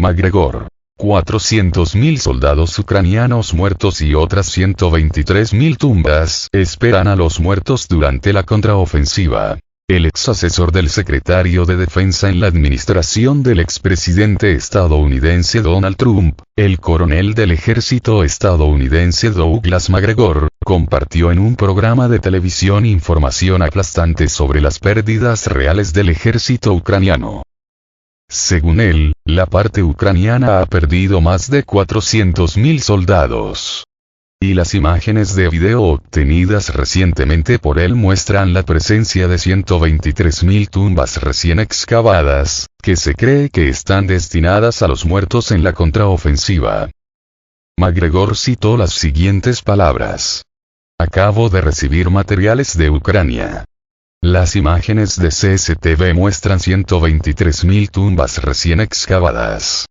MacGregor. 400.000 soldados ucranianos muertos y otras 123.000 tumbas esperan a los muertos durante la contraofensiva. El ex asesor del secretario de Defensa en la administración del expresidente estadounidense Donald Trump, el coronel del ejército estadounidense Douglas MacGregor, compartió en un programa de televisión información aplastante sobre las pérdidas reales del ejército ucraniano. Según él, la parte ucraniana ha perdido más de 400.000 soldados. Y las imágenes de video obtenidas recientemente por él muestran la presencia de 123.000 tumbas recién excavadas, que se cree que están destinadas a los muertos en la contraofensiva. MacGregor citó las siguientes palabras. Acabo de recibir materiales de Ucrania. Las imágenes de CCTV muestran 123.000 tumbas recién excavadas.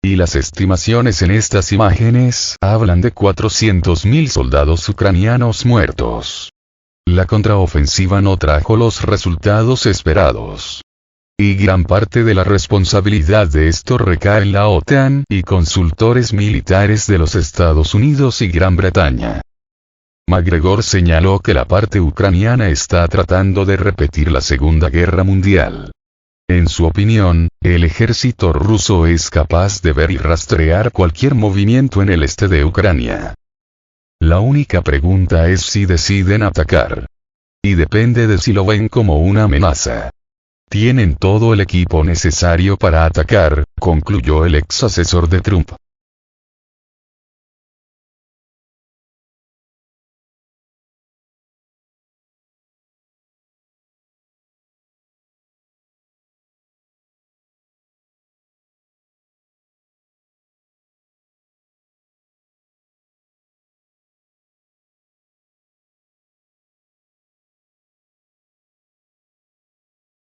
Y las estimaciones en estas imágenes hablan de 400.000 soldados ucranianos muertos. La contraofensiva no trajo los resultados esperados. Y gran parte de la responsabilidad de esto recae en la OTAN y consultores militares de los Estados Unidos y Gran Bretaña. MacGregor señaló que la parte ucraniana está tratando de repetir la Segunda Guerra Mundial. En su opinión, el ejército ruso es capaz de ver y rastrear cualquier movimiento en el este de Ucrania. La única pregunta es si deciden atacar. Y depende de si lo ven como una amenaza. Tienen todo el equipo necesario para atacar, concluyó el ex asesor de Trump.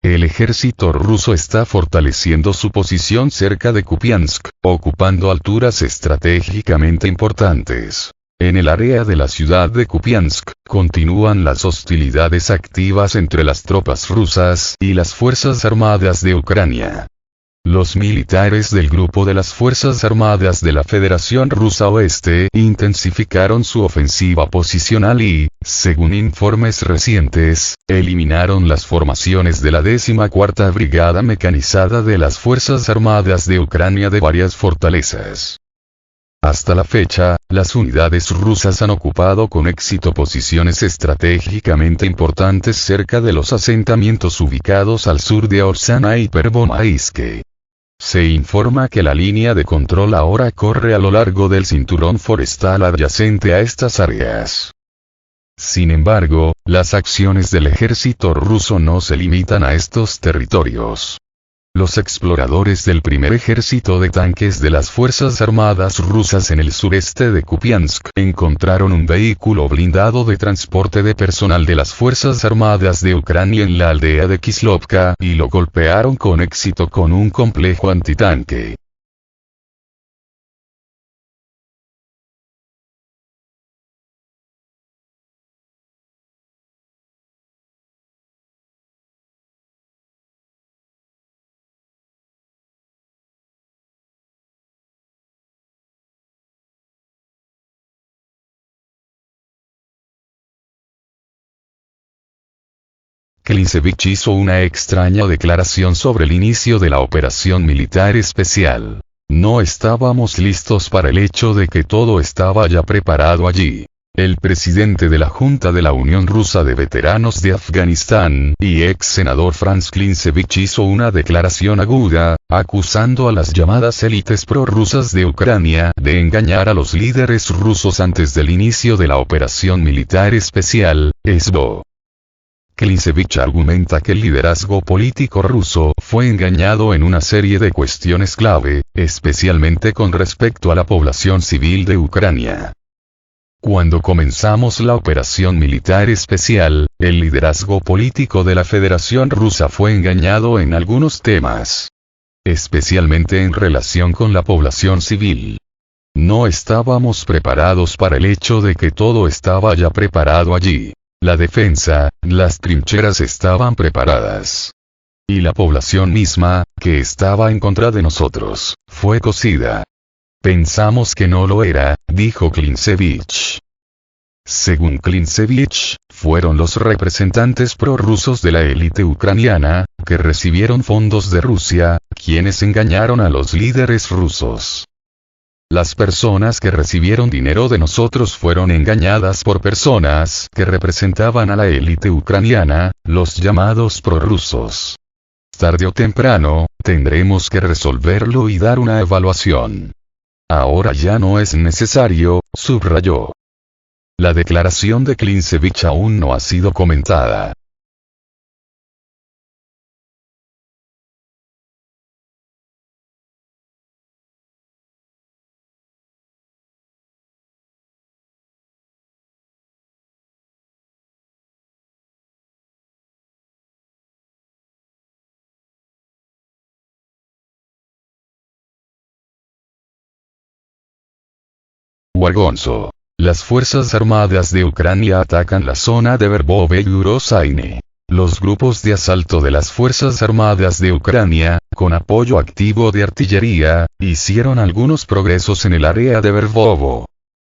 El ejército ruso está fortaleciendo su posición cerca de Kupiansk, ocupando alturas estratégicamente importantes. En el área de la ciudad de Kupiansk, continúan las hostilidades activas entre las tropas rusas y las Fuerzas Armadas de Ucrania. Los militares del grupo de las Fuerzas Armadas de la Federación Rusa Oeste intensificaron su ofensiva posicional y, según informes recientes, eliminaron las formaciones de la 14ª Brigada Mecanizada de las Fuerzas Armadas de Ucrania de varias fortalezas. Hasta la fecha, las unidades rusas han ocupado con éxito posiciones estratégicamente importantes cerca de los asentamientos ubicados al sur de Orsana y Pervomaiske. Se informa que la línea de control ahora corre a lo largo del cinturón forestal adyacente a estas áreas. Sin embargo, las acciones del ejército ruso no se limitan a estos territorios. Los exploradores del primer ejército de tanques de las Fuerzas Armadas rusas en el sureste de Kupiansk encontraron un vehículo blindado de transporte de personal de las Fuerzas Armadas de Ucrania en la aldea de Kislovka y lo golpearon con éxito con un complejo antitanque. Klinsevich hizo una extraña declaración sobre el inicio de la operación militar especial. No estábamos listos para el hecho de que todo estaba ya preparado allí. El presidente de la Junta de la Unión Rusa de Veteranos de Afganistán y ex senador Franz Klinsevich hizo una declaración aguda, acusando a las llamadas élites prorrusas de Ucrania de engañar a los líderes rusos antes del inicio de la operación militar especial, SVO. Klinsevich argumenta que el liderazgo político ruso fue engañado en una serie de cuestiones clave, especialmente con respecto a la población civil de Ucrania. Cuando comenzamos la operación militar especial, el liderazgo político de la Federación Rusa fue engañado en algunos temas, especialmente en relación con la población civil. No estábamos preparados para el hecho de que todo estaba ya preparado allí. La defensa, las trincheras estaban preparadas. Y la población misma, que estaba en contra de nosotros, fue cocida. Pensamos que no lo era, dijo Klintsevich. Según Klintsevich, fueron los representantes prorrusos de la élite ucraniana, que recibieron fondos de Rusia, quienes engañaron a los líderes rusos. Las personas que recibieron dinero de nosotros fueron engañadas por personas que representaban a la élite ucraniana, los llamados prorrusos. Tarde o temprano, tendremos que resolverlo y dar una evaluación. Ahora ya no es necesario, subrayó. La declaración de Klintsevich aún no ha sido comentada. Wargonzo. Las Fuerzas Armadas de Ucrania atacan la zona de Verbove y Urosaine. Los grupos de asalto de las Fuerzas Armadas de Ucrania, con apoyo activo de artillería, hicieron algunos progresos en el área de Verbovo.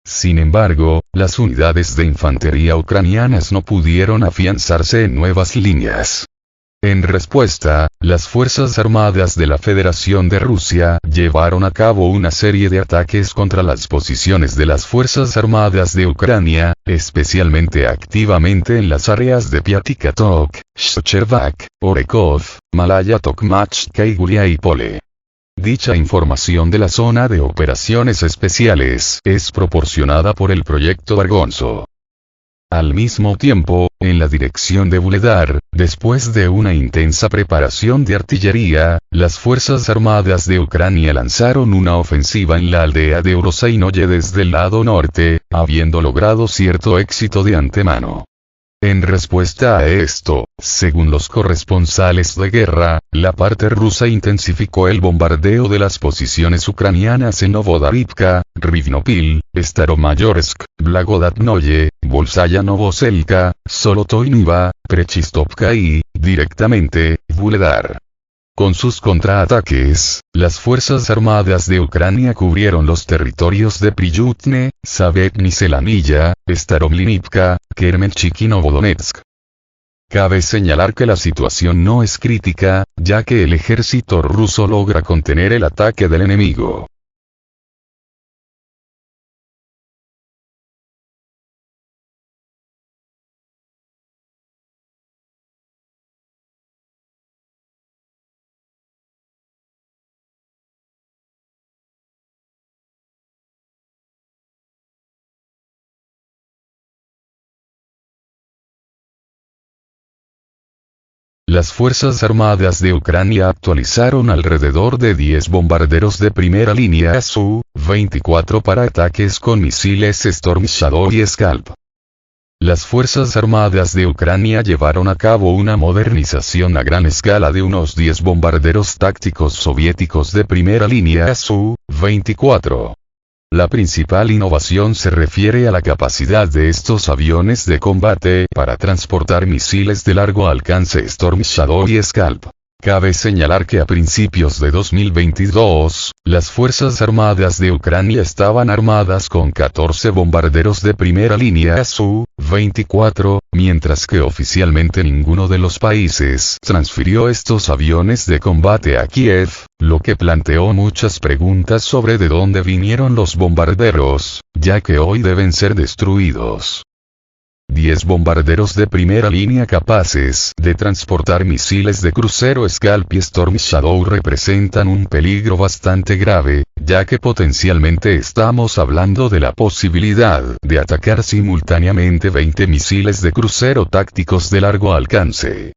Sin embargo, las unidades de infantería ucranianas no pudieron afianzarse en nuevas líneas. En respuesta, las Fuerzas Armadas de la Federación de Rusia llevaron a cabo una serie de ataques contra las posiciones de las Fuerzas Armadas de Ucrania, especialmente activamente en las áreas de Piatikatok, Shchervak, Orekov, Malaya Tokmachka y Guliaipole. Dicha información de la zona de operaciones especiales es proporcionada por el proyecto Vargonzo. Al mismo tiempo, en la dirección de Vuhledar, después de una intensa preparación de artillería, las Fuerzas Armadas de Ucrania lanzaron una ofensiva en la aldea de Urosainoye desde el lado norte, habiendo logrado cierto éxito de antemano. En respuesta a esto, según los corresponsales de guerra, la parte rusa intensificó el bombardeo de las posiciones ucranianas en Novodarivka, Rivnopil, Staromayorsk, Blagodatnoye, Bolsaya Novoselka, Solotoiniva, Prechistovka y, directamente, Vuhledar. Con sus contraataques, las Fuerzas Armadas de Ucrania cubrieron los territorios de Priyutne, Savetny Selanilla, Staromlinivka, Kermenchik y Novodonetsk. Cabe señalar que la situación no es crítica, ya que el ejército ruso logra contener el ataque del enemigo. Las Fuerzas Armadas de Ucrania actualizaron alrededor de 10 bombarderos de primera línea Su-24 para ataques con misiles Storm Shadow y Scalp. Las Fuerzas Armadas de Ucrania llevaron a cabo una modernización a gran escala de unos 10 bombarderos tácticos soviéticos de primera línea Su-24. La principal innovación se refiere a la capacidad de estos aviones de combate para transportar misiles de largo alcance Storm Shadow y Scalp. Cabe señalar que a principios de 2022, las Fuerzas Armadas de Ucrania estaban armadas con 14 bombarderos de primera línea Su-24, mientras que oficialmente ninguno de los países transfirió estos aviones de combate a Kiev, lo que planteó muchas preguntas sobre de dónde vinieron los bombarderos, ya que hoy deben ser destruidos. 10 bombarderos de primera línea capaces de transportar misiles de crucero Scalp y Storm Shadow representan un peligro bastante grave, ya que potencialmente estamos hablando de la posibilidad de atacar simultáneamente 20 misiles de crucero tácticos de largo alcance.